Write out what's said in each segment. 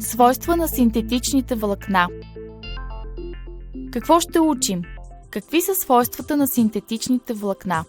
Свойства на синтетичните влакна. Какво ще учим? Какви са свойствата на синтетичните влакна?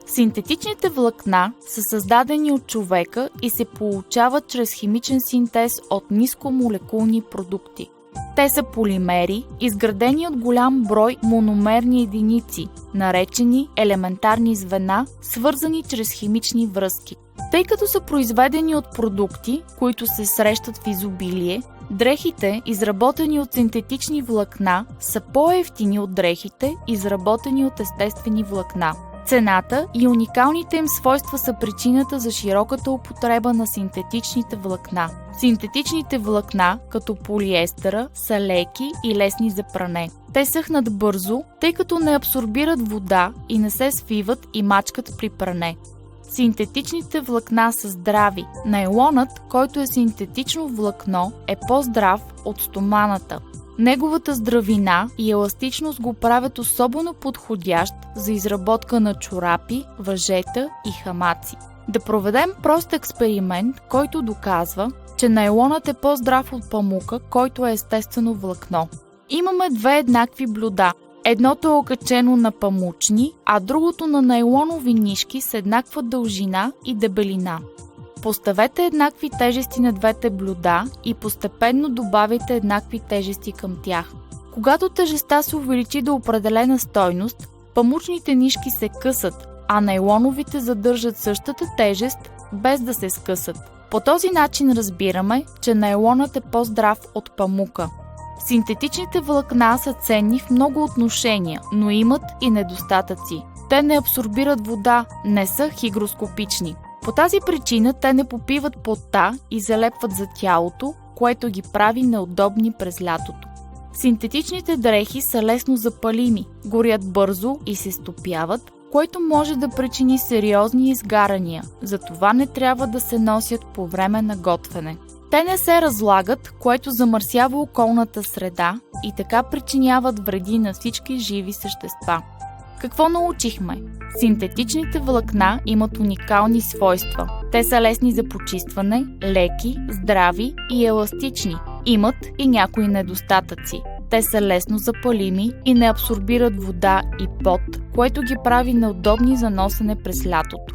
Синтетичните влакна са създадени от човека и се получават чрез химичен синтез от нискомолекулни продукти. Те са полимери, изградени от голям брой мономерни единици, наречени елементарни звена, свързани чрез химични връзки. Тъй като са произведени от продукти, които се срещат в изобилие, дрехите, изработени от синтетични влакна, са по-евтини от дрехите, изработени от естествени влакна. Цената и уникалните им свойства са причината за широката употреба на синтетичните влакна. Синтетичните влакна, като полиестера, са леки и лесни за пране. Те съхнат бързо, тъй като не абсорбират вода и не се свиват и мачкат при пране. Синтетичните влакна са здрави. Найлонът, който е синтетично влакно, е по-здрав от стоманата. Неговата здравина и еластичност го правят особено подходящ за изработка на чорапи, въжета и хамаци. Да проведем прост експеримент, който доказва, че найлонът е по-здрав от памука, който е естествено влакно. Имаме две еднакви блюда. Едното е окачено на памучни, а другото на найлонови нишки с еднаква дължина и дебелина. Поставете еднакви тежести на двете блюда и постепенно добавяйте еднакви тежести към тях. Когато тежестта се увеличи до определена стойност, памучните нишки се късат, а найлоновите задържат същата тежест, без да се скъсат. По този начин разбираме, че найлонът е по-здрав от памука. Синтетичните влакна са ценни в много отношения, но имат и недостатъци. Те не абсорбират вода, не са хигроскопични. По тази причина те не попиват потта и залепват за тялото, което ги прави неудобни през лятото. Синтетичните дрехи са лесно запалими, горят бързо и се стопяват, което може да причини сериозни изгарания, затова не трябва да се носят по време на готвене. Те не се разлагат, което замърсява околната среда и така причиняват вреди на всички живи същества. Какво научихме? Синтетичните влакна имат уникални свойства. Те са лесни за почистване, леки, здрави и еластични. Имат и някои недостатъци. Те са лесно запалими и не абсорбират вода и пот, което ги прави неудобни за носене през лятото.